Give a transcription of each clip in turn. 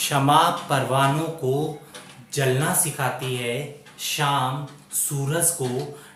शमा परवानों को जलना सिखाती है, शाम सूरज को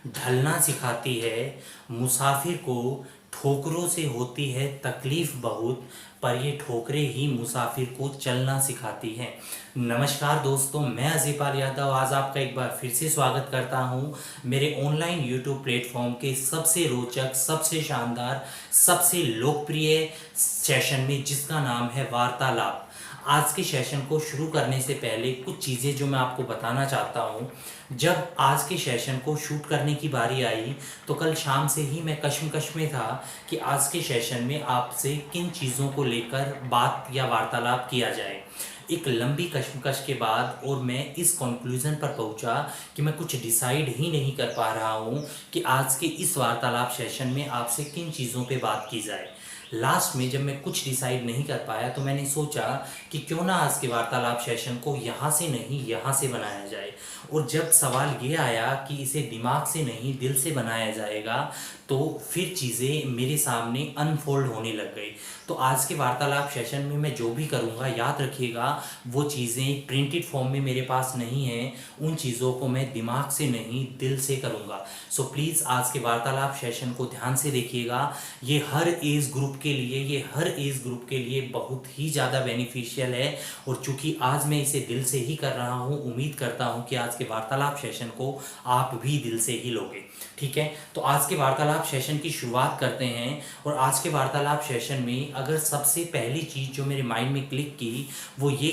ढलना सिखाती है। मुसाफिर को ठोकरों से होती है तकलीफ बहुत, पर ये ठोकरें ही मुसाफिर को चलना सिखाती हैं। नमस्कार दोस्तों, मैं अजीपाल यादव आज आपका एक बार फिर से स्वागत करता हूँ मेरे ऑनलाइन यूट्यूब प्लेटफॉर्म के सबसे रोचक, सबसे शानदार, सबसे लोकप्रिय सेशन में, जिसका नाम है वार्तालाप। आज के सेशन को शुरू करने से पहले कुछ चीज़ें जो मैं आपको बताना चाहता हूँ। जब आज के सेशन को शूट करने की बारी आई तो कल शाम से ही मैं कश्मकश में था कि आज के सेशन में आपसे किन चीज़ों को लेकर बात या वार्तालाप किया जाए। एक लंबी कश्मकश के बाद और मैं इस कंक्लूजन पर पहुंचा कि मैं कुछ डिसाइड ही नहीं कर पा रहा हूं कि आज के इस वार्तालाप सेशन में आपसे किन चीज़ों पे बात की जाए। लास्ट में जब मैं कुछ डिसाइड नहीं कर पाया तो मैंने सोचा कि क्यों ना आज के वार्तालाप सेशन को यहाँ से नहीं यहाँ से बनाया जाए। और जब सवाल ये आया कि इसे दिमाग से नहीं दिल से बनाया जाएगा तो फिर चीज़ें मेरे सामने अनफोल्ड होने लग गई। तो आज के वार्तालाप सेशन में मैं जो भी करूँगा, याद रखिएगा, वो चीज़ें प्रिंटेड फॉर्म में मेरे पास नहीं हैं। उन चीज़ों को मैं दिमाग से नहीं दिल से करूँगा। सो प्लीज़ आज के वार्तालाप सेशन को ध्यान से देखिएगा। ये हर एज ग्रुप के लिए बहुत ही ज़्यादा बेनिफिशियल है। और चूँकि आज मैं इसे दिल से ही कर रहा हूँ, उम्मीद करता हूँ कि आज के वार्तालाप सेशन को आप भी दिल से ही लोगे। ठीक है, तो आज के वार्तालाप सेशन की शुरुआत करते हैं। और आज के वार्तालाप सेशन में अगर सबसे पहली चीज़ जो मेरे माइंड में क्लिक की वो ये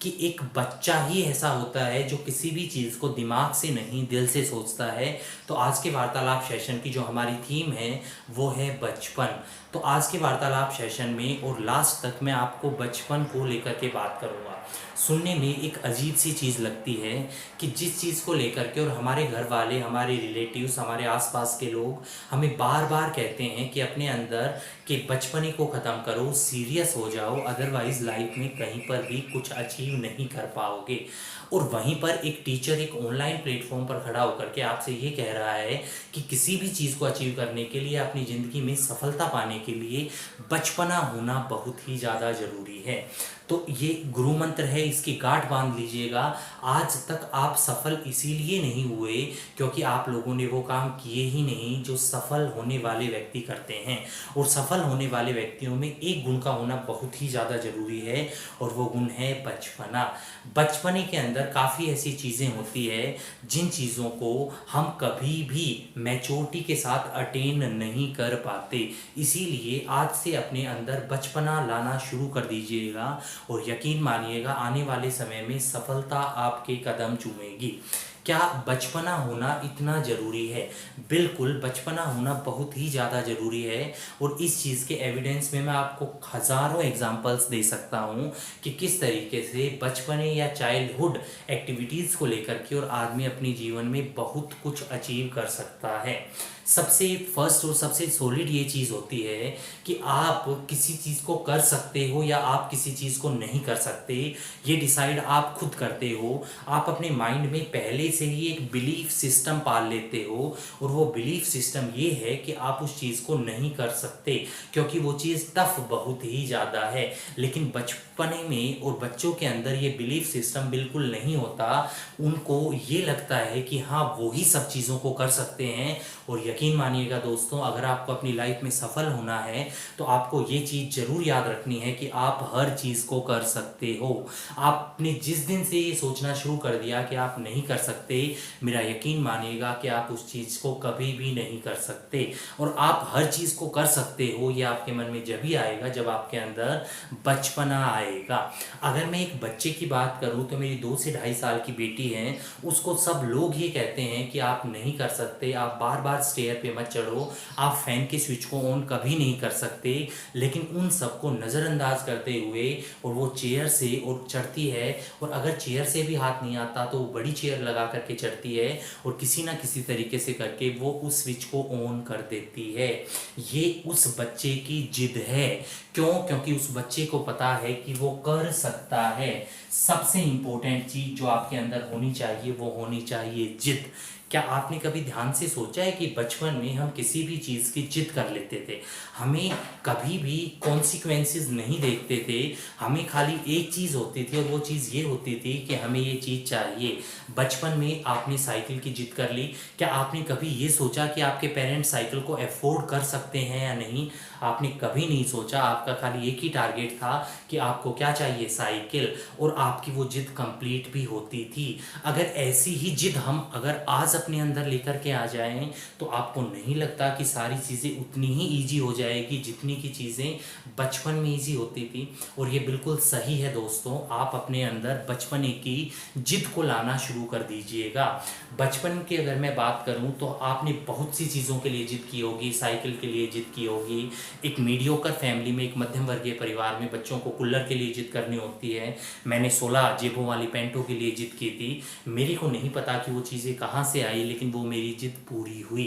कि एक बच्चा ही ऐसा होता है जो किसी भी चीज़ को दिमाग से नहीं दिल से सोचता है। तो आज के वार्तालाप सेशन की जो हमारी थीम है वो है बचपन। तो आज के वार्तालाप सेशन में और लास्ट तक मैं आपको बचपन को लेकर के बात करूँगा। सुनने में एक अजीब सी चीज़ लगती है कि जिस चीज़ को लेकर के और हमारे घर वाले, हमारे रिलेटिव्स, हमारे आसपास के लोग हमें बार बार कहते हैं कि अपने अंदर के बचपने को ख़त्म करो, सीरियस हो जाओ, अदरवाइज़ लाइफ में कहीं पर भी कुछ अचीव नहीं कर पाओगे। और वहीं पर एक टीचर एक ऑनलाइन प्लेटफॉर्म पर खड़ा होकर के आपसे ये कह रहा है कि किसी भी चीज़ को अचीव करने के लिए, अपनी ज़िंदगी में सफलता पाने के लिए बचपना होना बहुत ही ज़्यादा ज़रूरी है। तो ये गुरु मंत्र है, इसकी गांठ बांध लीजिएगा। आज तक आप सफल इसीलिए नहीं हुए क्योंकि आप लोगों ने वो काम किए ही नहीं जो सफल होने वाले व्यक्ति करते हैं। और सफल होने वाले व्यक्तियों में एक गुण का होना बहुत ही ज़्यादा ज़रूरी है और वो गुण है बचपना। बचपने के अंदर काफ़ी ऐसी चीज़ें होती है जिन चीज़ों को हम कभी भी मैच्योरिटी के साथ अटेन नहीं कर पाते। इसीलिए आज से अपने अंदर बचपना लाना शुरू कर दीजिएगा और यकीन मानिएगा आने वाले समय में सफलता आपके कदम चूमेगी। क्या बचपना होना इतना ज़रूरी है? बिल्कुल, बचपना होना बहुत ही ज़्यादा ज़रूरी है। और इस चीज़ के एविडेंस में मैं आपको हज़ारों एग्जांपल्स दे सकता हूँ कि किस तरीके से बचपने या चाइल्डहुड एक्टिविटीज़ को लेकर के और आदमी अपने जीवन में बहुत कुछ अचीव कर सकता है। सबसे फर्स्ट और सबसे सॉलिड ये चीज़ होती है कि आप किसी चीज़ को कर सकते हो या आप किसी चीज़ को नहीं कर सकते, ये डिसाइड आप खुद करते हो। आप अपने माइंड में पहले से ही एक बिलीफ सिस्टम पाल लेते हो और वो बिलीफ सिस्टम ये है कि आप उस चीज़ को नहीं कर सकते क्योंकि वो चीज़ टफ बहुत ही ज़्यादा है। लेकिन बचपने में और बच्चों के अंदर ये बिलीफ सिस्टम बिल्कुल नहीं होता। उनको ये लगता है कि हाँ, वो ही सब चीज़ों को कर सकते हैं। और यकीन मानिएगा दोस्तों, अगर आपको अपनी लाइफ में सफल होना है तो आपको ये चीज़ ज़रूर याद रखनी है कि आप हर चीज़ को कर सकते हो। आपने जिस दिन से ये सोचना शुरू कर दिया कि आप नहीं कर सकते, मेरा यकीन मानिएगा कि आप उस चीज़ को कभी भी नहीं कर सकते। और आप हर चीज़ को कर सकते हो ये आपके मन में जब ही आएगा जब आपके अंदर बचपना आएगा। अगर मैं एक बच्चे की बात करूँ तो मेरी 2 से ढाई साल की बेटी है, उसको सब लोग ये कहते हैं कि आप नहीं कर सकते, आप बार बार स्टेयर पे मत चढ़ो, आप फैन के स्विच को ऑन कभी नहीं कर सकते। लेकिन उन सबको नज़रअंदाज करते हुए और वो चेयर से और चढ़ती है। और अगर चेयर से भी हाथ नहीं आता तो वो बड़ी चेयर लगा करके चढ़ती है और किसी ना किसी तरीके से करके वो उस स्विच को ऑन कर देती है। ये उस बच्चे की जिद है। क्यों? क्योंकि उस बच्चे को पता है कि वो कर सकता है। सबसे इम्पोर्टेंट चीज़ जो आपके अंदर होनी चाहिए वो होनी चाहिए जिद। क्या आपने कभी ध्यान से सोचा है कि बचपन में हम किसी भी चीज़ की जिद कर लेते थे, हमें कभी भी कॉन्सिक्वेंसेस नहीं देखते थे, हमें खाली एक चीज़ होती थी और वो चीज़ ये होती थी कि हमें ये चीज़ चाहिए। बचपन में आपने साइकिल की जिद कर ली, क्या आपने कभी ये सोचा कि आपके पेरेंट्स साइकिल को अफोर्ड कर सकते हैं या नहीं? आपने कभी नहीं सोचा, आपका खाली एक ही टारगेट था कि आपको क्या चाहिए, साइकिल, और आपकी वो जिद कंप्लीट भी होती थी। अगर ऐसी ही जिद हम अगर आज अपने अंदर लेकर के आ जाएं तो आपको नहीं लगता कि सारी चीज़ें उतनी ही ईजी हो जाएगी जितनी की चीज़ें बचपन में ईजी होती थी? और ये बिल्कुल सही है दोस्तों, आप अपने अंदर बचपन की जिद को लाना शुरू कर दीजिएगा। बचपन की अगर मैं बात करूं तो आपने बहुत सी चीज़ों के लिए जिद की होगी, साइकिल के लिए जिद की होगी, एक मीडियोकर फैमिली में, एक मध्यम वर्गीय परिवार में बच्चों को कूलर के लिए जिद करनी होती है। मैंने 16 जेबों वाली पैंटों के लिए जिद की थी। मेरे को नहीं पता कि वो चीज़ें कहाँ से आई, लेकिन वो मेरी जिद पूरी हुई।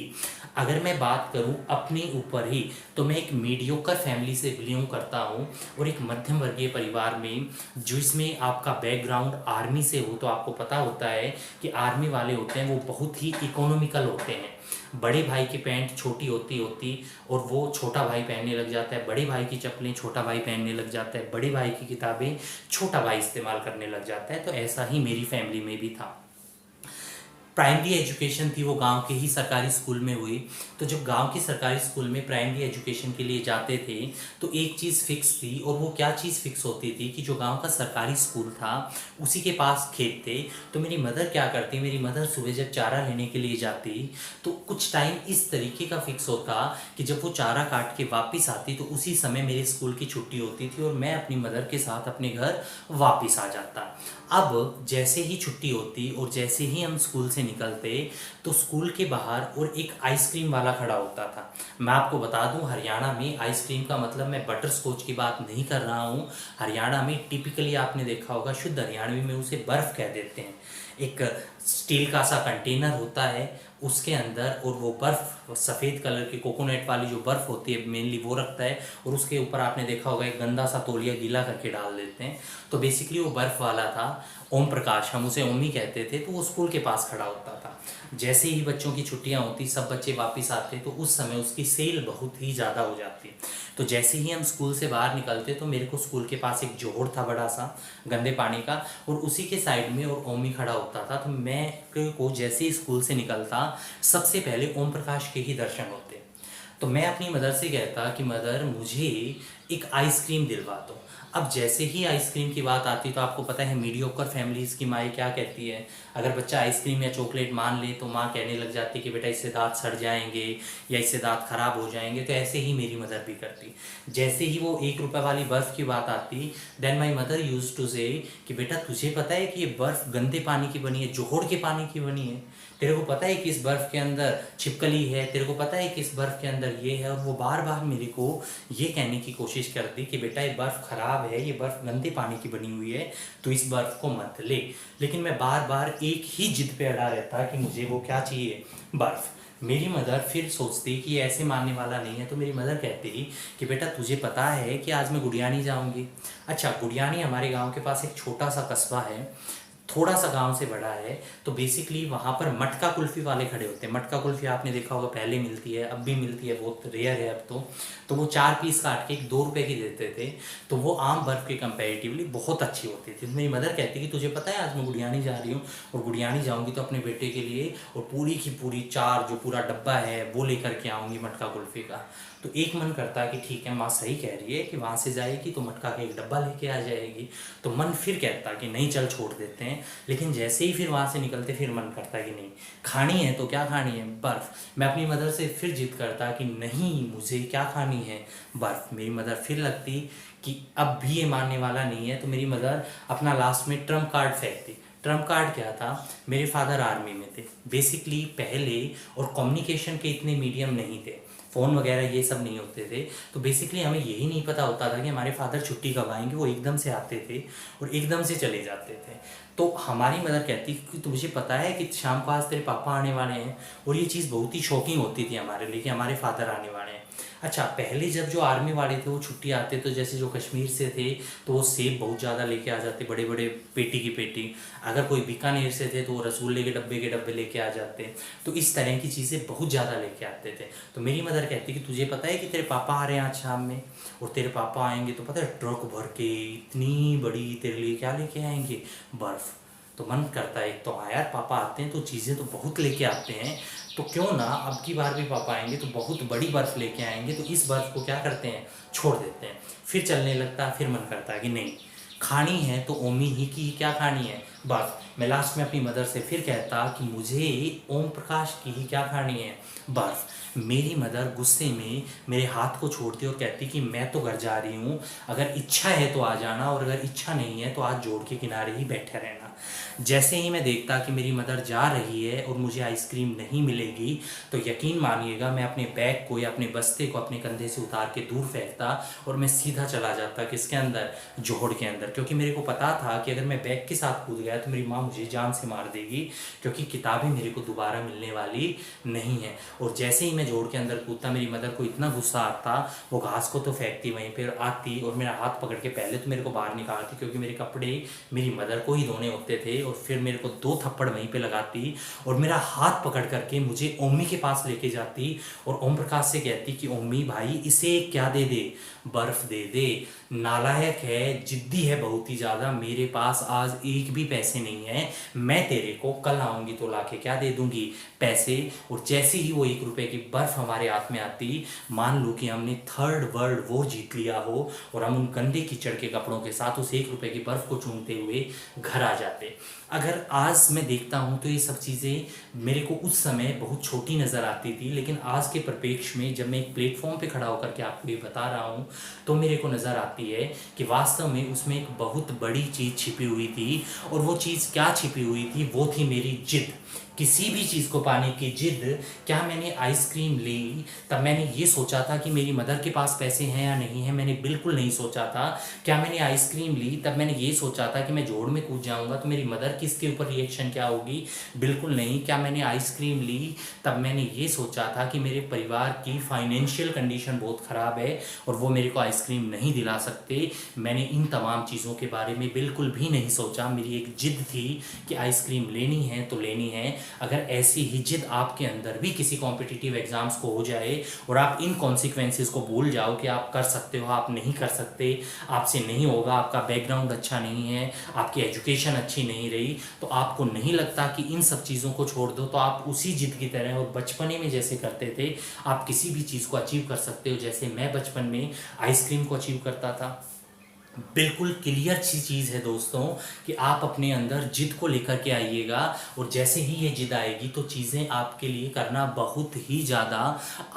अगर मैं बात करूं अपने ऊपर ही, तो मैं एक मीडियोकर फैमिली से बिलोंग करता हूं और एक मध्यम वर्गीय परिवार में, जो इसमें आपका बैकग्राउंड आर्मी से हो तो आपको पता होता है कि आर्मी वाले होते हैं वो बहुत ही इकोनॉमिकल होते हैं। बड़े भाई की पैंट छोटी होती होती और वो छोटा भाई पहनने लग जाता है, बड़े भाई की चप्पलें छोटा भाई पहनने लग जाता है, बड़े भाई की किताबें छोटा भाई इस्तेमाल करने लग जाता है। तो ऐसा ही मेरी फैमिली में भी था। प्राइमरी एजुकेशन थी वो गांव के ही सरकारी स्कूल में हुई। तो जब गांव के सरकारी स्कूल में प्राइमरी एजुकेशन के लिए जाते थे तो एक चीज़ फिक्स थी, और वो क्या चीज़ फिक्स होती थी कि जो गांव का सरकारी स्कूल था उसी के पास खेत थे। तो मेरी मदर क्या करती, मेरी मदर सुबह जब चारा लेने के लिए जाती तो कुछ टाइम इस तरीके का फिक्स होता कि जब वो चारा काट के वापस आती तो उसी समय मेरे स्कूल की छुट्टी होती थी और मैं अपनी मदर के साथ अपने घर वापस आ जाता। अब जैसे ही छुट्टी होती और जैसे ही हम स्कूल से निकलते तो स्कूल के बाहर और एक आइसक्रीम वाला खड़ा होता था। मैं आपको बता दूं, हरियाणा में आइसक्रीम का मतलब मैं बटर स्कॉच की बात नहीं कर रहा हूं। हरियाणा में टिपिकली आपने देखा होगा, शुद्ध हरियाणवी में उसे बर्फ़ कह देते हैं। एक स्टील का सा कंटेनर होता है, उसके अंदर, और वो बर्फ़ सफ़ेद कलर की कोकोनट वाली जो बर्फ़ होती है मेनली वो रखता है, और उसके ऊपर आपने देखा होगा एक गंदा सा तौलिया गीला करके डाल देते हैं। तो बेसिकली वो बर्फ़ वाला था। ओम प्रकाश, हम उसे ओमी कहते थे। तो वो स्कूल के पास खड़ा होता था। जैसे ही बच्चों की छुट्टियां होती, सब बच्चे वापस आते, तो उस समय उसकी सेल बहुत ही ज़्यादा हो जाती। तो जैसे ही हम स्कूल से बाहर निकलते तो मेरे को स्कूल के पास एक जोहड़ था बड़ा सा गंदे पानी का, और उसी के साइड में और ओमी खड़ा होता था। तो मैं को जैसे ही स्कूल से निकलता सबसे पहले ओम प्रकाश के ही दर्शन होते। तो मैं अपनी मदर से कहता कि मदर मुझे एक आइसक्रीम दिलवा दो। अब जैसे ही आइसक्रीम की बात आती तो आपको पता है मीडियोकर फैमिलीज़ की माँ क्या कहती है, अगर बच्चा आइसक्रीम या चॉकलेट मान ले तो माँ कहने लग जाती कि बेटा इससे दांत सड़ जाएंगे या इससे दांत खराब हो जाएंगे। तो ऐसे ही मेरी मदर भी करती। जैसे ही वो 1 रुपये वाली बर्फ़ की बात आती, then my mother use to say कि बेटा तुझे पता है कि ये बर्फ़ गंदे पानी की बनी है, जोहड़ के पानी की बनी है, तेरे को पता है कि इस बर्फ़ के अंदर छिपकली है, तेरे को पता है कि इस बर्फ़ के अंदर ये है। और वो बार बार मेरे को ये कहने की कोशिश करती कि बेटा ये बर्फ़ ख़राब है, ये बर्फ़ गंदे पानी की बनी हुई है, तो इस बर्फ़ को मत ले। लेकिन मैं बार बार एक ही जिद पे अड़ा रहता कि मुझे वो क्या चाहिए, बर्फ़। मेरी मदर फिर सोचती कि ये ऐसे मानने वाला नहीं है, तो मेरी मदर कहती कि बेटा तुझे पता है कि आज मैं गुड़ियानी जाऊंगी। अच्छा, गुड़ियानी हमारे गांव के पास एक छोटा सा कस्बा है, थोड़ा सा गांव से बड़ा है। तो बेसिकली वहाँ पर मटका कुल्फ़ी वाले खड़े होते हैं। मटका कुल्फ़ी आपने देखा होगा, पहले मिलती है, अब भी मिलती है, बहुत रेयर है अब तो वो 4 पीस काट के 2 रुपये की देते थे। तो वो आम बर्फ़ के कंपैरेटिवली बहुत अच्छी होती थी। तो मेरी मदर कहती कि तुझे पता है आज मैं गुड़ियानी जा रही हूँ, और गुड़ियानी जाऊँगी तो अपने बेटे के लिए और पूरी की पूरी 4 जो पूरा डब्बा है वो लेकर के आऊँगी मटका कुल्फ़ी का। तो एक मन करता कि ठीक है, माँ सही कह रही है कि वहाँ से जाएगी तो मटका का एक डब्बा लेके आ जाएगी। तो मन फिर कहता कि नहीं चल छोड़ देते हैं। लेकिन जैसे ही फिर वहाँ से निकलते फिर मन करता कि नहीं, खानी है तो क्या खानी है, बर्फ़। मैं अपनी मदर से फिर जिद करता कि नहीं, मुझे क्या खानी है, बर्फ़। मेरी मदर फिर लगती कि अब भी ये मानने वाला नहीं है। तो मेरी मदर अपना लास्ट में ट्रम्प कार्ड फेंकती। ट्रम्प कार्ड क्या था, मेरे फादर आर्मी में थे बेसिकली पहले, और कम्युनिकेशन के इतने मीडियम नहीं थे, फ़ोन वगैरह ये सब नहीं होते थे। तो बेसिकली हमें यही नहीं पता होता था कि हमारे फादर छुट्टी कब आएंगे। वो एकदम से आते थे और एकदम से चले जाते थे। तो हमारी मदर कहती कि तुझे पता है कि शाम को आज तेरे पापा आने वाले हैं। और ये चीज़ बहुत ही शॉकिंग होती थी हमारे लिए कि हमारे फादर आने वाले हैं। अच्छा, पहले जब जो आर्मी वाले थे वो छुट्टी आते तो जैसे जो कश्मीर से थे तो वो सेब बहुत ज़्यादा लेके आ जाते, बड़े बड़े पेटी की पेटी। अगर कोई बीकानेर से थे तो वो रसगुल्ले के डब्बे लेके आ जाते। तो इस तरह की चीज़ें बहुत ज़्यादा लेके आते थे। तो मेरी मदर कहती कि तुझे पता है कि तेरे पापा आ रहे हैं आज शाम में, और तेरे पापा आएंगे तो पता है ट्रक भर के इतनी बड़ी तेरे लिए क्या लेके आएंगे, बर्फ़। तो मन करता है, एक तो हाँ यार पापा आते हैं तो चीज़ें तो बहुत लेके आते हैं, तो क्यों ना अब की बार भी पापा आएंगे तो बहुत बड़ी बर्फ़ लेके आएंगे, तो इस बर्फ़ को क्या करते हैं, छोड़ देते हैं। फिर चलने लगता है, फिर मन करता है कि नहीं, खानी है तो ओमी ही की क्या खानी है, बर्फ़। मैं लास्ट में अपनी मदर से फिर कहता कि मुझे ओम प्रकाश की ही क्या खानी है, बर्फ़। मेरी मदर गुस्से में मेरे हाथ को छोड़ती और कहती कि मैं तो घर जा रही हूँ, अगर इच्छा है तो आ जाना, और अगर इच्छा नहीं है तो आज जोड़ के किनारे ही बैठे रहना। जैसे ही मैं देखता कि मेरी मदर जा रही है और मुझे आइसक्रीम नहीं मिलेगी, तो यकीन मानिएगा मैं अपने बैग को या अपने बस्ते को अपने कंधे से उतार के दूर फेंकता और मैं सीधा चला जाता किसके अंदर, जोहड़ के अंदर। क्योंकि मेरे को पता था कि अगर मैं बैग के साथ कूद गया तो मेरी माँ मुझे जान से मार देगी, क्योंकि किताबें मेरे को दोबारा मिलने वाली नहीं है। और जैसे ही मैं जोड़ के अंदर कूदता, मेरी मदर को इतना गुस्सा आता, वो घास को तो फेंकती, वहीं पर आती और मेरा हाथ पकड़ के पहले तो मेरे को बाहर निकालती, क्योंकि मेरे कपड़े मेरी मदर को ही धोने होते थे, और फिर मेरे को 2 थप्पड़ वहीं पे लगाती और मेरा हाथ पकड़ करके मुझे ओमी के पास लेके जाती और ओम प्रकाश से कहती कि ओमी भाई इसे क्या दे दे, बर्फ दे दे, नालायक है, जिद्दी है बहुत ही ज़्यादा, मेरे पास आज एक भी पैसे नहीं है, मैं तेरे को कल आऊँगी तो लाके क्या दे दूँगी, पैसे। और जैसे ही वो 1 रुपए की बर्फ़ हमारे हाथ में आती, मान लो कि हमने 3rd वर्ल्ड वॉर जीत लिया हो, और हम उन गंदे कीचड़ के कपड़ों के साथ उस 1 रुपए की बर्फ़ को चूमते हुए घर आ जाते। अगर आज मैं देखता हूँ तो ये सब चीज़ें मेरे को उस समय बहुत छोटी नज़र आती थी, लेकिन आज के परिप्रेक्ष्य में जब मैं एक प्लेटफॉर्म पे खड़ा होकर के आपको ये बता रहा हूँ तो मेरे को नज़र आती है कि वास्तव में उसमें एक बहुत बड़ी चीज़ छिपी हुई थी। और वो चीज़ क्या छिपी हुई थी, वो थी मेरी जिद, किसी भी चीज़ को पाने की जिद। क्या मैंने आइसक्रीम ली तब मैंने ये सोचा था कि मेरी मदर के पास पैसे हैं या नहीं है, मैंने बिल्कुल नहीं सोचा था। क्या मैंने आइसक्रीम ली तब मैंने ये सोचा था कि मैं जोड़ में कूद जाऊंगा तो मेरी मदर की इसके ऊपर रिएक्शन क्या होगी, बिल्कुल नहीं। क्या मैंने आइसक्रीम ली तब मैंने ये सोचा था कि मेरे परिवार की फाइनेंशियल कंडीशन बहुत ख़राब है और वो मेरे को आइसक्रीम नहीं दिला सकते, मैंने इन तमाम चीज़ों के बारे में बिल्कुल भी नहीं सोचा। मेरी एक जिद थी कि आइसक्रीम लेनी है तो लेनी है। अगर ऐसी ही जिद आपके अंदर भी किसी कॉम्पिटिटिव एग्जाम्स को हो जाए और आप इन कॉन्सिक्वेंसेस को भूल जाओ कि आप कर सकते हो, आप नहीं कर सकते, आपसे नहीं होगा, आपका बैकग्राउंड अच्छा नहीं है, आपकी एजुकेशन अच्छी नहीं रही, तो आपको नहीं लगता कि इन सब चीज़ों को छोड़ दो तो आप उसी जिद की तरह और बचपने में जैसे करते थे आप किसी भी चीज़ को अचीव कर सकते हो, जैसे मैं बचपन में आइसक्रीम को अचीव करता था। बिल्कुल क्लियर सी चीज़ है दोस्तों कि आप अपने अंदर जिद को लेकर के आइएगा, और जैसे ही ये जिद आएगी तो चीज़ें आपके लिए करना बहुत ही ज़्यादा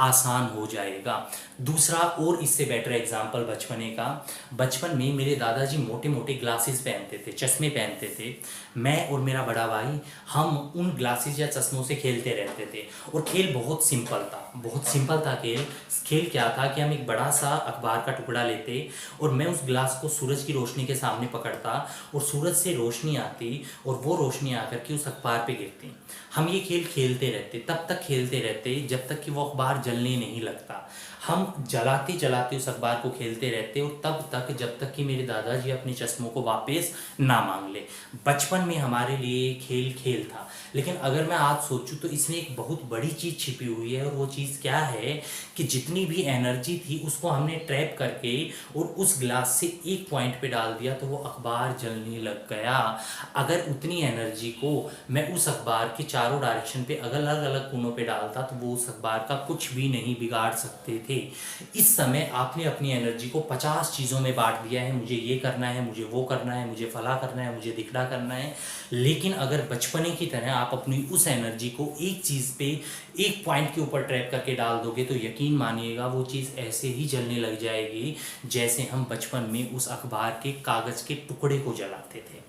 आसान हो जाएगा। दूसरा और इससे बेटर एग्जांपल बचपने का, बचपन में मेरे दादाजी मोटे मोटे ग्लासेस पहनते थे, चश्मे पहनते थे। मैं और मेरा बड़ा भाई हम उन ग्लासेस या चश्मों से खेलते रहते थे, और खेल बहुत सिंपल था, बहुत सिंपल था खेल। खेल क्या था कि हम एक बड़ा सा अखबार का टुकड़ा लेते और मैं उस ग्लास को सूरज की रोशनी के सामने पकड़ता और सूरज से रोशनी आती और वो रोशनी आकर के उस अखबार पे गिरती। हम ये खेल खेलते रहते, तब तक खेलते रहते जब तक कि वो अखबार जलने नहीं लगता। हम जलाते जलाते उस अखबार को खेलते रहते और तब तक जब तक कि मेरे दादाजी अपने चश्मों को वापस ना मांग ले। बचपन में हमारे लिए खेल खेल था, लेकिन अगर मैं आज सोचूं तो इसमें एक बहुत बड़ी चीज़ छिपी हुई है, और वो चीज़ क्या है कि जितनी भी एनर्जी थी उसको हमने ट्रैप करके और उस ग्लास से एक पॉइंट पे डाल दिया तो वो अखबार जलने लग गया। अगर उतनी एनर्जी को मैं उस अखबार के चारों डायरेक्शन पे अलग अलग कोनों पे डालता तो वो उस अखबार का कुछ भी नहीं बिगाड़ सकते थे। इस समय आपने अपनी एनर्जी को 50 चीज़ों में बांट दिया है, मुझे ये करना है, मुझे वो करना है, मुझे फला करना है, मुझे दिखला करना है। लेकिन अगर बचपने की तरह आप अपनी उस एनर्जी को एक चीज़ पे एक पॉइंट के ऊपर ट्रैप करके डाल दोगे तो यकीन मानिएगा वो चीज़ ऐसे ही जलने लग जाएगी जैसे हम बचपन में उस अखबार के कागज़ के टुकड़े को जलाते थे।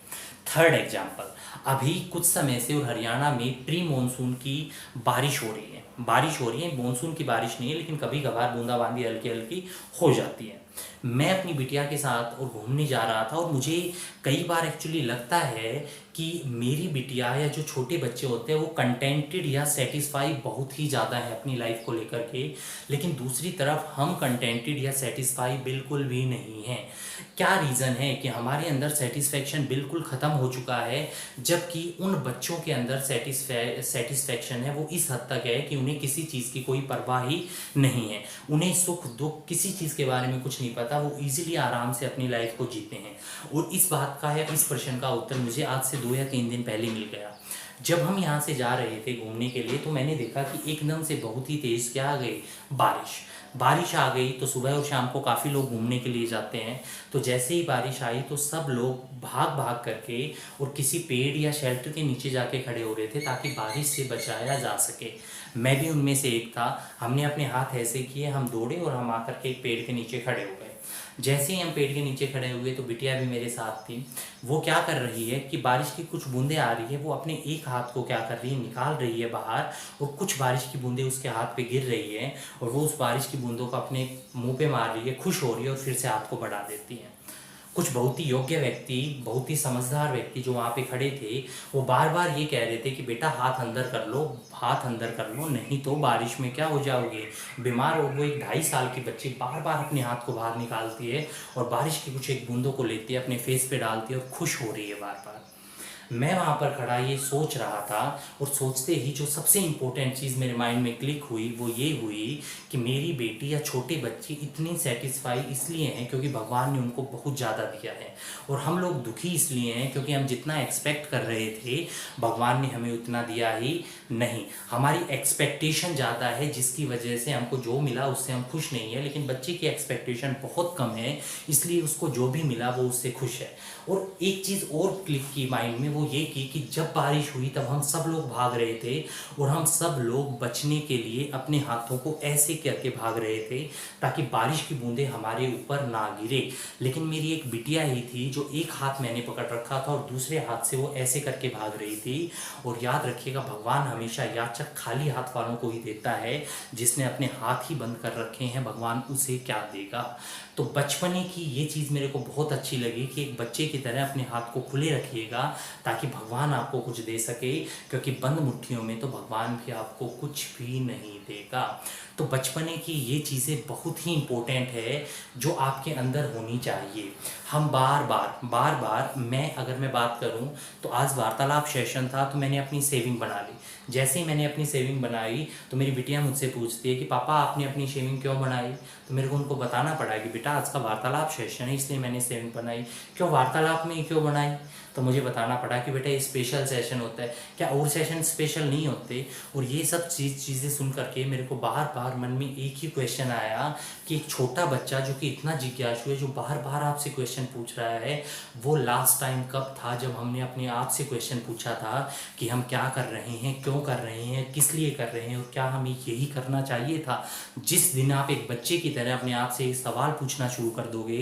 थर्ड एग्जाम्पल, अभी कुछ समय से और हरियाणा में प्री मानसून की बारिश हो रही है, मानसून की बारिश नहीं है लेकिन कभी कभार बूंदाबांदी हल्की हल्की हो जाती है। मैं अपनी बिटिया के साथ और घूमने जा रहा था, और मुझे कई बार एक्चुअली लगता है कि मेरी बिटिया या जो छोटे बच्चे होते हैं वो कंटेंटेड या सेटिस्फाई बहुत ही ज़्यादा है अपनी लाइफ को लेकर के, लेकिन दूसरी तरफ हम कंटेंटेड या सेटिस्फाई बिल्कुल भी नहीं हैं। क्या रीज़न है कि हमारे अंदर सेटिस्फेक्शन बिल्कुल ख़त्म हो चुका है, जबकि उन बच्चों के अंदर सेटिस्फेक्शन है वो इस हद तक है कि उन्हें किसी चीज़ की कोई परवाह ही नहीं है, उन्हें सुख दुख किसी चीज़ के बारे में कुछ नहीं पता, वो इजीली आराम से अपनी लाइफ को जीते हैं। और इस बात का या इस प्रश्न का उत्तर मुझे आज से 2 या 3 दिन पहले मिल गया। जब हम यहाँ से जा रहे थे घूमने के लिए, तो मैंने देखा कि एकदम से बहुत ही तेज़ क्या आ गई, बारिश आ गई। तो सुबह और शाम को काफ़ी लोग घूमने के लिए जाते हैं, तो जैसे ही बारिश आई तो सब लोग भाग भाग करके और किसी पेड़ या शेल्टर के नीचे जाके खड़े हो रहे थे ताकि बारिश से बचाया जा सके। मैं भी उनमें से एक था। हमने अपने हाथ ऐसे किए, हम दौड़े और हम आकर के एक पेड़ के नीचे खड़े हो गए। जैसे ही हम पेड़ के नीचे खड़े हुए तो बिटिया भी मेरे साथ थी। वो क्या कर रही है कि बारिश की कुछ बूंदें आ रही है, वो अपने एक हाथ को क्या कर रही है, निकाल रही है बाहर, और कुछ बारिश की बूंदें उसके हाथ पे गिर रही है और वो उस बारिश की बूंदों को अपने मुंह पे मार रही है, खुश हो रही है और फिर से हाथ को बढ़ा देती है। कुछ बहुत ही योग्य व्यक्ति, बहुत ही समझदार व्यक्ति जो वहाँ पे खड़े थे, वो बार बार ये कह रहे थे कि बेटा हाथ अंदर कर लो, हाथ अंदर कर लो, नहीं तो बारिश में क्या हो जाओगे, बीमार। और वो एक 2.5 साल की बच्ची बार बार अपने हाथ को बाहर निकालती है और बारिश की कुछ एक बूंदों को लेती है, अपने फेस पे डालती है और खुश हो रही है बार बार। मैं वहाँ पर खड़ा ये सोच रहा था, और सोचते ही जो सबसे इम्पोर्टेंट चीज़ मेरे माइंड में क्लिक हुई वो ये हुई कि मेरी बेटी या छोटे बच्चे इतनी सेटिस्फाई इसलिए हैं क्योंकि भगवान ने उनको बहुत ज़्यादा दिया है, और हम लोग दुखी इसलिए हैं क्योंकि हम जितना एक्सपेक्ट कर रहे थे भगवान ने हमें उतना दिया ही नहीं। हमारी एक्सपेक्टेशन ज़्यादा है जिसकी वजह से हमको जो मिला उससे हम खुश नहीं है, लेकिन बच्चे की एक्सपेक्टेशन बहुत कम है, इसलिए उसको जो भी मिला वो उससे खुश है। और एक चीज़ और क्लिक की माइंड में, वो ये कि जब बारिश हुई तब हम सब लोग भाग रहे थे और हम सब लोग बचने के लिए अपने हाथों को ऐसे करके भाग रहे थे ताकि बारिश की बूंदें हमारे ऊपर ना गिरे। लेकिन मेरी एक बिटिया ही थी जो एक हाथ मैंने पकड़ रखा था और दूसरे हाथ से वो ऐसे करके भाग रही थी। और याद रखिएगा, भगवान हमेशा याचक खाली हाथ वालों को ही देता है, जिसने अपने हाथ ही बंद कर रखे हैं भगवान उसे क्या देगा। तो बचपने की ये चीज़ मेरे को बहुत अच्छी लगी कि एक बच्चे की तरह अपने हाथ को खुले रखिएगा ताकि भगवान आपको कुछ दे सके, क्योंकि बंद मुट्ठियों में तो भगवान भी आपको कुछ भी नहीं देगा। तो बचपने की ये चीज़ें बहुत ही इम्पोर्टेंट है जो आपके अंदर होनी चाहिए। हम बार बार मैं बात करूं तो आज वार्तालाप सेशन था तो मैंने अपनी सेविंग बना ली। जैसे ही मैंने अपनी सेविंग बनाई तो मेरी बिटिया मुझसे पूछती है कि पापा आपने अपनी सेविंग क्यों बनाई। तो मेरे को उनको बताना पड़ा कि बेटा आज का वार्तालाप सेशन है इसलिए मैंने सेविंग बनाई। क्यों वार्तालाप में ही क्यों बनाई? तो मुझे बताना पड़ा कि बेटा ये स्पेशल सेशन होता है। क्या और सेशन स्पेशल नहीं होते? और ये सब चीज़ें सुन करके मेरे को बार बार मन में एक ही क्वेश्चन आया कि एक छोटा बच्चा जो कि इतना जिज्ञासु है, जो बार बार आपसे क्वेश्चन पूछ रहा है, वो लास्ट टाइम कब था जब हमने अपने आप से क्वेश्चन पूछा था कि हम क्या कर रहे हैं, क्यों कर रहे हैं, किस लिए कर रहे हैं और क्या हमें यही करना चाहिए था। जिस दिन आप एक बच्चे की तरह अपने आप से ये सवाल पूछना शुरू कर दोगे,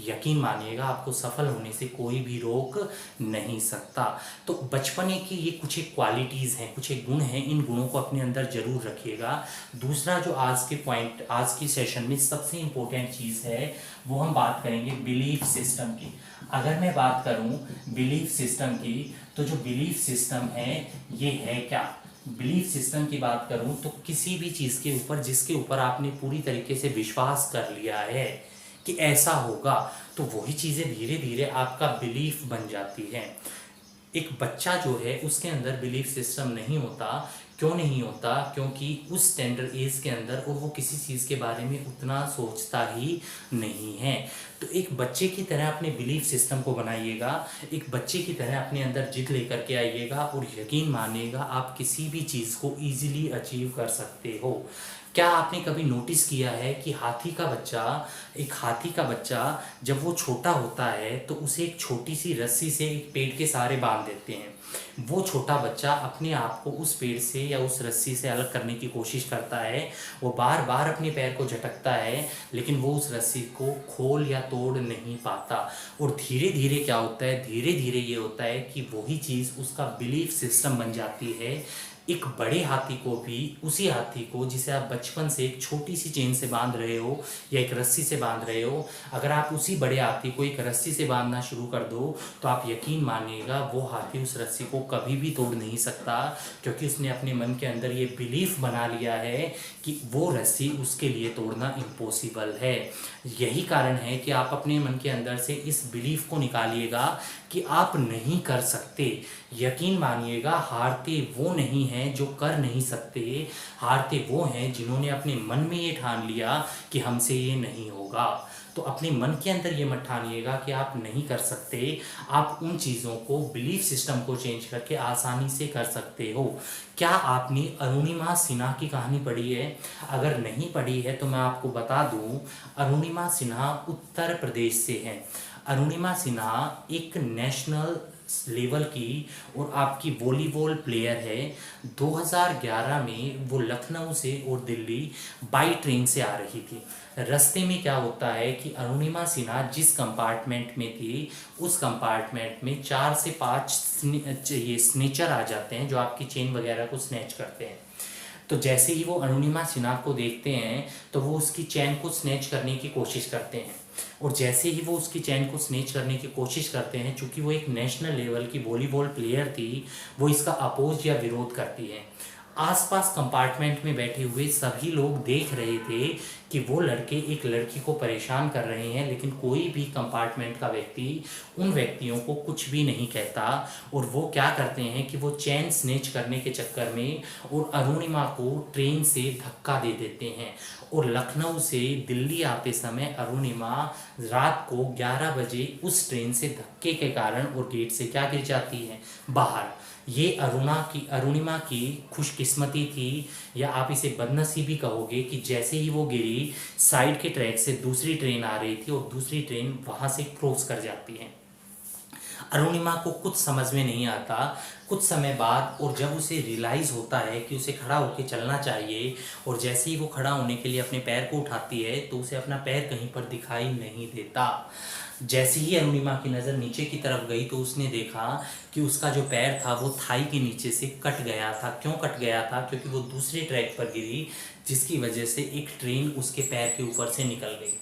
यकीन मानिएगा आपको सफल होने से कोई भी रोक नहीं सकता। तो बचपने की ये कुछ एक क्वालिटीज़ हैं, कुछ एक गुण हैं, इन गुणों को अपने अंदर जरूर रखिएगा। दूसरा जो आज की सेशन में सबसे इम्पोर्टेंट चीज़ है वो हम बात करेंगे बिलीफ सिस्टम की। अगर मैं बात करूं बिलीफ सिस्टम की, तो जो बिलीफ सिस्टम है ये है क्या? बिलीफ सिस्टम की बात करूं तो किसी भी चीज़ के ऊपर जिसके ऊपर आपने पूरी तरीके से विश्वास कर लिया है कि ऐसा होगा, तो वही चीज़ें धीरे धीरे आपका बिलीफ बन जाती हैं। एक बच्चा जो है उसके अंदर बिलीफ सिस्टम नहीं होता। क्यों नहीं होता? क्योंकि उस टेंडर एज के अंदर और वो किसी चीज़ के बारे में उतना सोचता ही नहीं है। तो एक बच्चे की तरह अपने बिलीफ सिस्टम को बनाइएगा, एक बच्चे की तरह अपने अंदर जिद लेकर के आइएगा और यकीन मानिएगा आप किसी भी चीज़ को ईजिली अचीव कर सकते हो। क्या आपने कभी नोटिस किया है कि एक हाथी का बच्चा जब वो छोटा होता है तो उसे एक छोटी सी रस्सी से एक पेड़ के सहारे बांध देते हैं। वो छोटा बच्चा अपने आप को उस पेड़ से या उस रस्सी से अलग करने की कोशिश करता है, वो बार बार अपने पैर को झटकता है, लेकिन वो उस रस्सी को खोल या तोड़ नहीं पाता। और धीरे धीरे क्या होता है, धीरे धीरे ये होता है कि वही चीज़ उसका बिलीफ सिस्टम बन जाती है। एक बड़े हाथी को भी, उसी हाथी को जिसे आप बचपन से एक छोटी सी चेन से बांध रहे हो या एक रस्सी से बांध रहे हो, अगर आप उसी बड़े हाथी को एक रस्सी से बांधना शुरू कर दो तो आप यकीन मानिएगा वो हाथी उस रस्सी को कभी भी तोड़ नहीं सकता, क्योंकि उसने अपने मन के अंदर ये बिलीफ बना लिया है कि वो रस्सी उसके लिए तोड़ना इम्पॉसिबल है। यही कारण है कि आप अपने मन के अंदर से इस बिलीफ को निकालिएगा कि आप नहीं कर सकते। यकीन मानिएगा, हारते वो नहीं हैं जो कर नहीं सकते, हारते वो हैं जिन्होंने अपने मन में ये ठान लिया कि हमसे ये नहीं होगा। तो अपने मन के अंदर ये मत ठानिएगा कि आप नहीं कर सकते। आप उन चीज़ों को, बिलीफ सिस्टम को चेंज करके आसानी से कर सकते हो। क्या आपने अरुणिमा सिन्हा की कहानी पढ़ी है? अगर नहीं पढ़ी है तो मैं आपको बता दूं, अरुणिमा सिन्हा उत्तर प्रदेश से हैं। अरुणिमा सिन्हा एक नेशनल लेवल की और आपकी वॉलीबॉल प्लेयर है। 2011 में वो लखनऊ से और दिल्ली बाई ट्रेन से आ रही थी। रास्ते में क्या होता है कि अरुणिमा सिन्हा जिस कंपार्टमेंट में थी, उस कंपार्टमेंट में 4 से 5 ये स्नेचर आ जाते हैं जो आपकी चेन वगैरह को स्नैच करते हैं। तो जैसे ही वो अरुणिमा सिन्हा को देखते हैं तो वो उसकी चैन को स्नैच करने की कोशिश करते हैं, और जैसे ही वो उसकी चैन को स्नैच करने की कोशिश करते हैं, चूंकि वो एक नेशनल लेवल की वॉलीबॉल प्लेयर थी, वो इसका अपोज या विरोध करती है। आसपास कंपार्टमेंट में बैठे हुए सभी लोग देख रहे थे कि वो लड़के एक लड़की को परेशान कर रहे हैं, लेकिन कोई भी कंपार्टमेंट का व्यक्ति उन व्यक्तियों को कुछ भी नहीं कहता। और वो क्या करते हैं कि वो चैन स्नेच करने के चक्कर में और अरुणिमा को ट्रेन से धक्का दे देते हैं, और लखनऊ से दिल्ली आते समय अरुणिमा रात को 11 बजे उस ट्रेन से धक्के के कारण और गेट से क्या गिर जाती है, बाहर। ये अरुणिमा की खुशकिस्मती थी, या आप इसे बदनसीबी कहोगे कि जैसे ही वो गिरी, साइड के ट्रैक से दूसरी ट्रेन आ रही थी और दूसरी ट्रेन वहाँ से क्रॉस कर जाती है। अरुणिमा को कुछ समझ में नहीं आता। कुछ समय बाद, और जब उसे रियलाइज़ होता है कि उसे खड़ा होकर चलना चाहिए, और जैसे ही वो खड़ा होने के लिए अपने पैर को उठाती है तो उसे अपना पैर कहीं पर दिखाई नहीं देता। जैसे ही अरुणिमा की नज़र नीचे की तरफ गई तो उसने देखा कि उसका जो पैर था वो थाई के नीचे से कट गया था। क्यों कट गया था? क्योंकि वो दूसरे ट्रैक पर गिरी, जिसकी वजह से एक ट्रेन उसके पैर के ऊपर से निकल गई।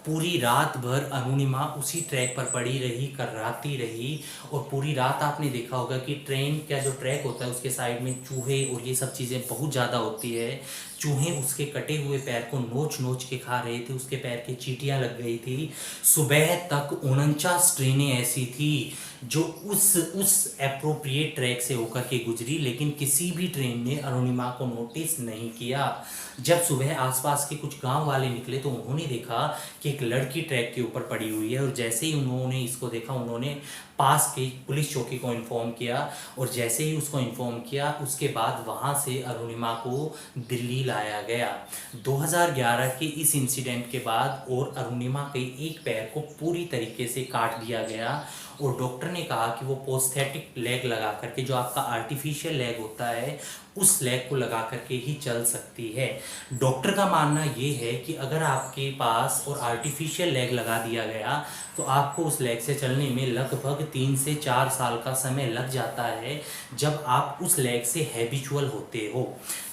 पूरी रात भर अरुणिमा उसी ट्रैक पर पड़ी रही, कर्राती रही, और पूरी रात आपने देखा होगा कि ट्रेन का जो ट्रैक होता है उसके साइड में चूहे और ये सब चीज़ें बहुत ज़्यादा होती है। चूहे उसके कटे हुए पैर को नोच नोच के खा रहे थे, उसके पैर की चींटियां लग गई थी। सुबह तक 49 ट्रेनें ऐसी थी जो उस एप्रोप्रिएट ट्रैक से होकर के गुजरी, लेकिन किसी भी ट्रेन ने अरुणिमा को नोटिस नहीं किया। जब सुबह आसपास के कुछ गांव वाले निकले तो उन्होंने देखा कि एक लड़की ट्रैक के ऊपर पड़ी हुई है, और जैसे ही उन्होंने इसको देखा, उन्होंने पास के पुलिस चौकी को इन्फॉर्म किया, और जैसे ही उसको इन्फॉर्म किया उसके बाद वहाँ से अरुणिमा को दिल्ली लाया गया। 2011 के इस इंसिडेंट के बाद और अरुणिमा के एक पैर को पूरी तरीके से काट दिया गया, और डॉक्टर ने कहा कि वो प्रोस्थेटिक लेग लगा करके, जो आपका आर्टिफिशियल लेग होता है, उस लेग को लगा करके ही चल सकती है। डॉक्टर का मानना ये है कि अगर आपके पास और आर्टिफिशियल लेग लगा दिया गया तो आपको उस लेग से चलने में लगभग 3 से 4 साल का समय लग जाता है, जब आप उस लेग से हैबिचुअल होते हो।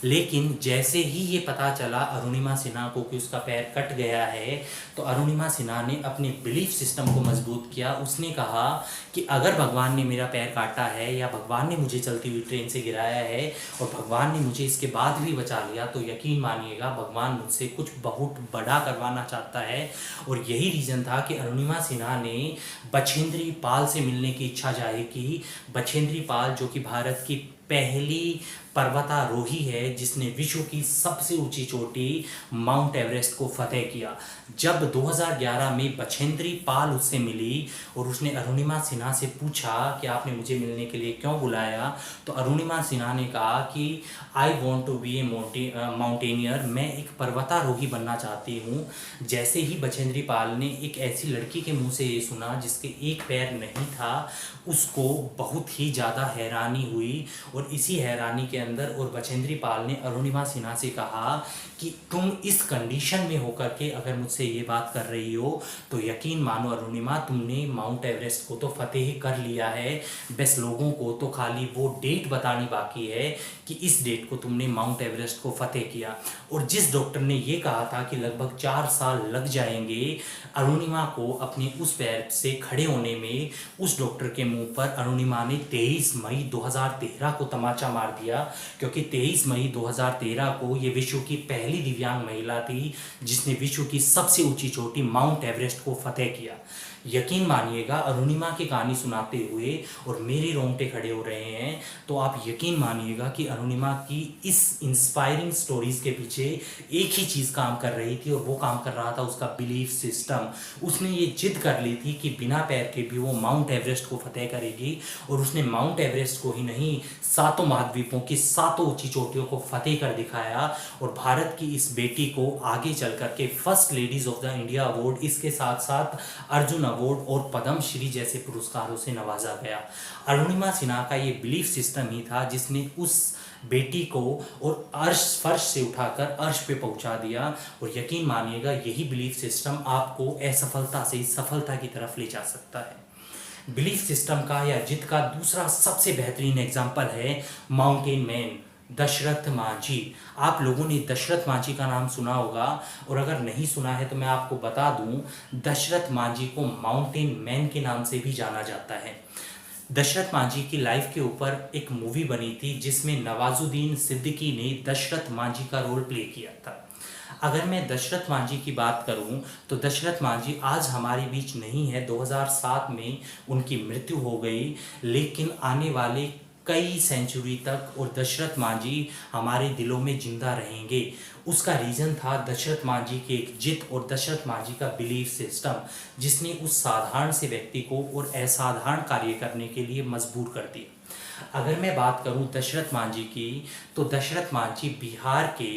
लेकिन जैसे ही ये पता चला अरुणिमा सिन्हा को कि उसका पैर कट गया है, तो अरुणिमा सिन्हा ने अपने बिलीफ सिस्टम को मजबूत किया। उसने कहा कि अगर भगवान ने मेरा पैर काटा है, या भगवान ने मुझे चलती हुई ट्रेन से गिराया है, और भगवान ने मुझे इसके बाद भी बचा लिया, तो यकीन मानिएगा भगवान मुझसे कुछ बहुत बड़ा करवाना चाहता है। और यही रीज़न था कि अरुणिमा सिन्हा ने बछेंद्री पाल से मिलने की इच्छा जाहिर की। बछेंद्री पाल जो कि भारत की पहली पर्वतारोही है जिसने विश्व की सबसे ऊंची चोटी माउंट एवरेस्ट को फतेह किया। जब 2011 में बछेंद्री पाल उससे मिली और उसने अरुणिमा सिन्हा से पूछा कि आपने मुझे मिलने के लिए क्यों बुलाया, तो अरुणिमा सिन्हा ने कहा कि I want to be a mountaineer, मैं एक पर्वतारोही बनना चाहती हूँ। जैसे ही बछेंद्री पाल ने एक ऐसी लड़की के मुंह से ये सुना जिसके एक पैर नहीं था, उसको बहुत ही ज़्यादा हैरानी हुई, और इसी हैरानी के अंदर और बचेंद्री पाल ने अरुणिमा सिन्हा से कहा कि तुम इस कंडीशन में होकर के अगर मुझसे ये बात कर रही हो तो यकीन मानो अरुणिमा, तुमने माउंट एवरेस्ट को तो फतेह कर लिया है, बस लोगों को तो खाली वो डेट बतानी बाकी है कि इस डेट को तुमने माउंट एवरेस्ट को फतेह किया। और जिस डॉक्टर ने ये कहा था कि लगभग 4 साल लग जाएंगे अरुणिमा को अपने उस पैर से खड़े होने में, उस डॉक्टर के मुंह पर अरुणिमा ने 23 मई 2013 को तमाचा मार दिया, क्योंकि 23 मई 2013 को ये विश्व की पहली दिव्यांग महिला थी जिसने विश्व की सबसे ऊंची चोटी माउंट एवरेस्ट को फतेह किया। यकीन मानिएगा, अरुणिमा की कहानी सुनाते हुए और मेरे रोंगटे खड़े हो रहे हैं, तो आप यकीन मानिएगा कि अरुणिमा की इस इंस्पायरिंग स्टोरीज के पीछे एक ही चीज़ काम कर रही थी और वो काम कर रहा था उसका बिलीफ सिस्टम। उसने ये जिद कर ली थी कि बिना पैर के भी वो माउंट एवरेस्ट को फतेह करेगी, और उसने माउंट एवरेस्ट को ही नहीं, सातों महाद्वीपों की सातों ऊंची चोटियों को फतेह कर दिखाया। और भारत की इस बेटी को आगे चल करके first ladies of the India award, इसके साथ साथ अर्जुन अवार्ड और पद्म श्री जैसे पुरस्कारों से नवाजा गया। अरुणिमा सिन्हा का ये बिलीफ सिस्टम ही था जिसने उस बेटी को और अर्श फर्श से उठाकर अर्श पे पहुंचा दिया। और यकीन मानिएगा, यही बिलीफ सिस्टम आपको असफलता से सफलता की तरफ ले जा सकता है। बिलीफ सिस्टम का या जिद का दूसरा सबसे बेहतरीन एग्जाम्पल है माउंटेन मैन दशरथ मांझी। आप लोगों ने दशरथ मांझी का नाम सुना होगा, और अगर नहीं सुना है तो मैं आपको बता दूं, दशरथ मांझी को माउंटेन मैन के नाम से भी जाना जाता है। दशरथ मांझी की लाइफ के ऊपर एक मूवी बनी थी जिसमें नवाजुद्दीन सिद्दीकी ने दशरथ मांझी का रोल प्ले किया था। अगर मैं दशरथ मांझी की बात करूं तो दशरथ मांझी आज हमारे बीच नहीं है, 2007 में उनकी मृत्यु हो गई, लेकिन आने वाले कई सेंचुरी तक और दशरथ मांझी हमारे दिलों में जिंदा रहेंगे। उसका रीज़न था दशरथ मांझी की एक जिद और दशरथ मांझी का बिलीफ सिस्टम, जिसने उस साधारण से व्यक्ति को और असाधारण कार्य करने के लिए मजबूर कर दिया। अगर मैं बात करूं दशरथ मांझी की, तो दशरथ मांझी बिहार के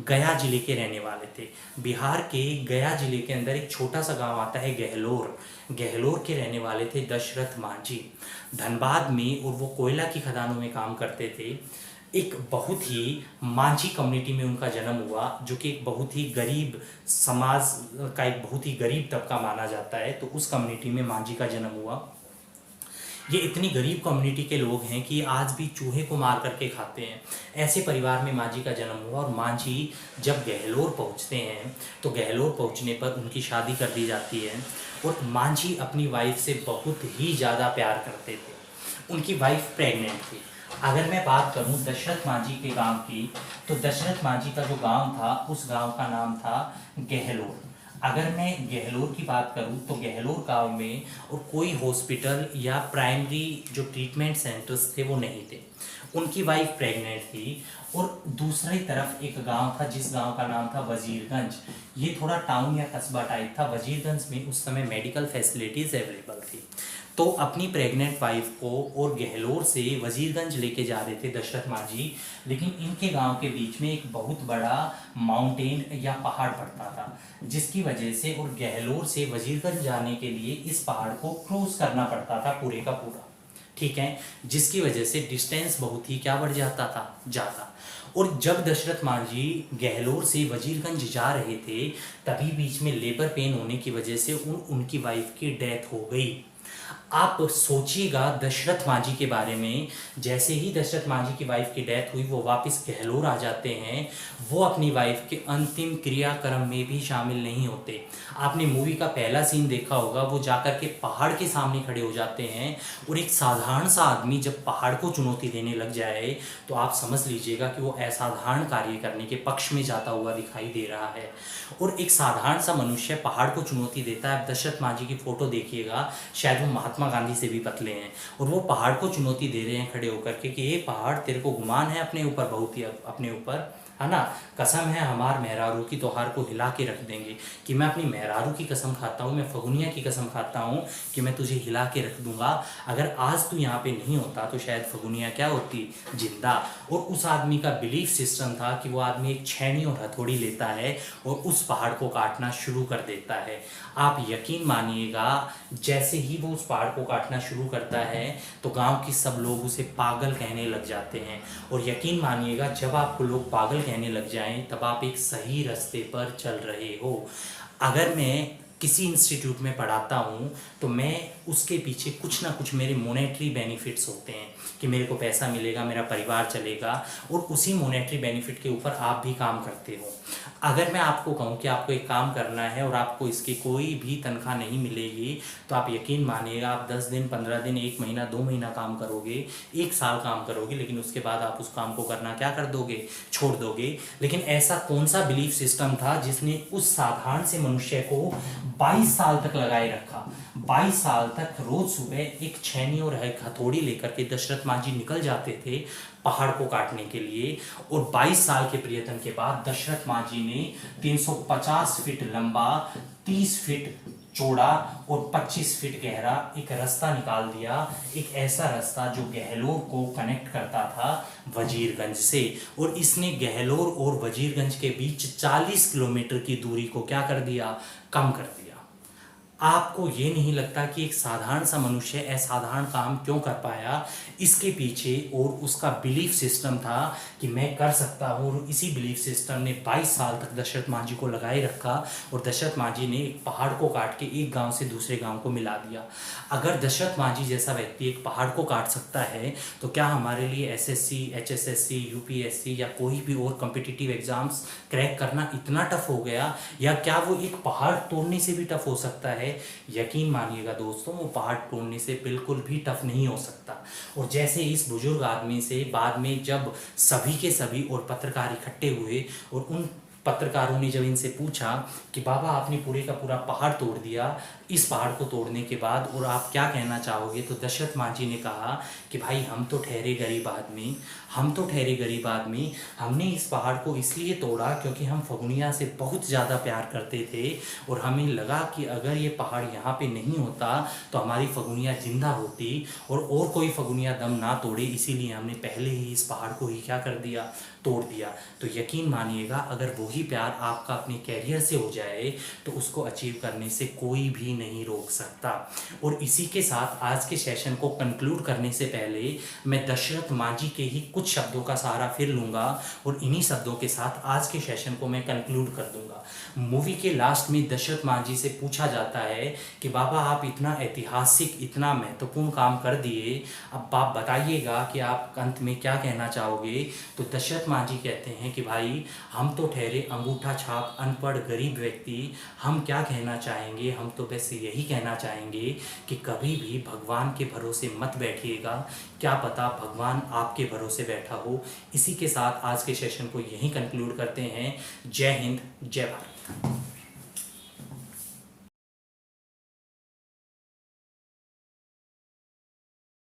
गया जिले के रहने वाले थे। बिहार के गया जिले के अंदर एक छोटा सा गांव आता है गहलोर, गहलोर के रहने वाले थे दशरथ मांझी। धनबाद में, और वो कोयला की खदानों में काम करते थे। एक बहुत ही मांझी कम्युनिटी में उनका जन्म हुआ, जो कि एक बहुत ही गरीब समाज का एक बहुत ही गरीब तबका माना जाता है। तो उस कम्युनिटी में मांझी का जन्म हुआ। ये इतनी गरीब कम्युनिटी के लोग हैं कि आज भी चूहे को मार करके खाते हैं। ऐसे परिवार में मांझी का जन्म हुआ, और मांझी जब गहलोर पहुंचते हैं तो गहलोर पहुंचने पर उनकी शादी कर दी जाती है। और मांझी अपनी वाइफ से बहुत ही ज़्यादा प्यार करते थे। उनकी वाइफ प्रेग्नेंट थी। अगर मैं बात करूं दशरथ मांझी के गांव की, तो दशरथ मांझी का जो गांव था उस गांव का नाम था गहलोर। अगर मैं गहलोर की बात करूं तो गहलोर गांव में और कोई हॉस्पिटल या प्राइमरी जो ट्रीटमेंट सेंटर्स थे वो नहीं थे। उनकी वाइफ प्रेग्नेंट थी। और दूसरी तरफ एक गांव था जिस गांव का नाम था वजीरगंज। ये थोड़ा टाउन या कस्बा टाइप था। वजीरगंज में उस समय मेडिकल फैसिलिटीज़ अवेलेबल थी। तो अपनी प्रेग्नेंट वाइफ को और गहलोर से वजीरगंज लेके जा रहे थे दशरथ मांझी, लेकिन इनके गांव के बीच में एक बहुत बड़ा माउंटेन या पहाड़ पड़ता था, जिसकी वजह से और गहलोर से वजीरगंज जाने के लिए इस पहाड़ को क्रॉस करना पड़ता था पूरे का पूरा, ठीक है, जिसकी वजह से डिस्टेंस बहुत ही क्या बढ़ जाता था, ज़्यादा। और जब दशरथ मांझी गहलोर से वजीरगंज जा रहे थे तभी बीच में लेबर पेन होने की वजह से उनकी वाइफ की डेथ हो गई। आप सोचिएगा दशरथ मांझी के बारे में, जैसे ही दशरथ मांझी की वाइफ की डेथ हुई वो वापस गहलोर आ जाते हैं। वो अपनी वाइफ के अंतिम क्रियाक्रम में भी शामिल नहीं होते। आपने मूवी का पहला सीन देखा होगा, वो जाकर के पहाड़ के सामने खड़े हो जाते हैं। और एक साधारण सा आदमी जब पहाड़ को चुनौती देने लग जाए तो आप समझ लीजिएगा कि वो असाधारण कार्य करने के पक्ष में जाता हुआ दिखाई दे रहा है। और एक साधारण सा मनुष्य पहाड़ को चुनौती देता है। दशरथ मांझी की फोटो देखिएगा, शायद वो महात्मा गांधी से भी पतले हैं, और वो पहाड़ को चुनौती दे रहे हैं खड़े होकर के कि ये पहाड़ तेरे को गुमान है अपने ऊपर, बहुत ही अपने ऊपर, है ना। कसम है हमार मेहरारू की तोहार को हिला के रख देंगे, कि मैं अपनी मेहरारू की कसम खाता हूँ, मैं फगुनिया की कसम खाता हूँ कि मैं तुझे हिला के रख दूंगा। अगर आज तू यहाँ पे नहीं होता तो शायद फगुनिया क्या होती, जिंदा। और उस आदमी का बिलीफ सिस्टम था कि वो आदमी एक छेनी और हथौड़ी लेता है और उस पहाड़ को काटना शुरू कर देता है। आप यकीन मानिएगा, जैसे ही वो उस पहाड़ को काटना शुरू करता है तो गांव के सब लोग उसे पागल कहने लग जाते हैं। और यकीन मानिएगा, जब आपको लोग पागल कहने लग जाएं तब आप एक सही रास्ते पर चल रहे हो। अगर मैं किसी इंस्टीट्यूट में पढ़ाता हूँ तो मैं उसके पीछे कुछ ना कुछ मेरे मोनेटरी बेनिफिट्स होते हैं कि मेरे को पैसा मिलेगा, मेरा परिवार चलेगा, और उसी मोनेटरी बेनिफिट के ऊपर आप भी काम करते हो। अगर मैं आपको कहूँ कि आपको एक काम करना है और आपको इसकी कोई भी तनख्वाह नहीं मिलेगी तो आप यकीन मानिएगा, आप 10 दिन, 15 दिन, 1 महीना, 2 महीना काम करोगे, 1 साल काम करोगे, लेकिन उसके बाद आप उस काम को करना क्या कर दोगे, छोड़ दोगे। लेकिन ऐसा कौन सा बिलीफ सिस्टम था जिसने उस साधारण से मनुष्य को 22 साल तक लगाए रखा। 22 साल तक रोज सुबह एक छेनी और एक हथौड़ी लेकर के दशरथ मांझी निकल जाते थे पहाड़ को काटने के लिए। और 22 साल के प्रयत्न के बाद दशरथ मांझी ने 350 फीट लंबा, 30 फीट चौड़ा और 25 फीट गहरा एक रास्ता निकाल दिया। एक ऐसा रास्ता जो गहलोर को कनेक्ट करता था वजीरगंज से। और इसने गहलोर और वजीरगंज के बीच 40 किलोमीटर की दूरी को क्या कर दिया, कम कर दिया। आपको ये नहीं लगता कि एक साधारण सा मनुष्य असाधारण काम क्यों कर पाया? इसके पीछे और उसका बिलीफ सिस्टम था कि मैं कर सकता हूँ, और इसी बिलीफ सिस्टम ने 22 साल तक दशरथ मांझी को लगाए रखा। और दशरथ मांझी ने एक पहाड़ को काट के एक गांव से दूसरे गांव को मिला दिया। अगर दशरथ मांझी जैसा व्यक्ति एक पहाड़ को काट सकता है तो क्या हमारे लिए एसएससी, एचएसएससी, यूपीएससी या कोई भी और कॉम्पिटिटिव एग्जाम्स क्रैक करना इतना टफ हो गया? या क्या वो एक पहाड़ तोड़ने से भी टफ हो सकता है? यकीन मानिएगा दोस्तों, वो पहाड़ तोड़ने से बिल्कुल भी टफ नहीं हो सकता। और जैसे इस बुजुर्ग आदमी से बाद में जब सभी के सभी और पत्रकार इकट्ठे हुए और उन पत्रकारों ने जब इनसे पूछा कि बाबा आपने पूरे का पूरा पहाड़ तोड़ दिया, इस पहाड़ को तोड़ने के बाद और आप क्या कहना चाहोगे, तो दशरथ मांझी ने कहा कि भाई हम तो ठहरे गरीब आदमी, हमने इस पहाड़ को इसलिए तोड़ा क्योंकि हम फगुनिया से बहुत ज़्यादा प्यार करते थे और हमें लगा कि अगर ये पहाड़ यहाँ पे नहीं होता तो हमारी फगुनिया जिंदा होती और कोई फगुनिया दम ना तोड़े, इसीलिए हमने पहले ही इस पहाड़ को ही क्या कर दिया, तोड़ दिया। तो यकीन मानिएगा, अगर वही प्यार आपका अपने कैरियर से हो जाए तो उसको अचीव करने से कोई भी नहीं रोक सकता। और इसी के साथ आज के सेशन को कंक्लूड करने से पहले मैं दशरथ मांझी के ही कुछ शब्दों का सहारा फिर लूँगा और इन्हीं शब्दों के साथ आज के सेशन को मैं कंक्लूड कर दूँगा। मूवी के लास्ट में दशरथ मांझी से पूछा जाता है कि बाबा आप इतना ऐतिहासिक, इतना महत्वपूर्ण काम कर दिए, अब आप बताइएगा कि आप अंत में क्या कहना चाहोगे। तो दशरथ मांझी कहते हैं कि भाई हम तो ठहरे अंगूठा छाप अनपढ़ गरीब व्यक्ति, हम क्या कहना चाहेंगे, हम तो वैसे यही कहना चाहेंगे कि कभी भी भगवान के भरोसे मत बैठिएगा, क्या पता भगवान आपके भरोसे बैठा हो। इसी के साथ आज के सेशन को यहीं कंक्लूड करते हैं। जय हिंद, जय भारत।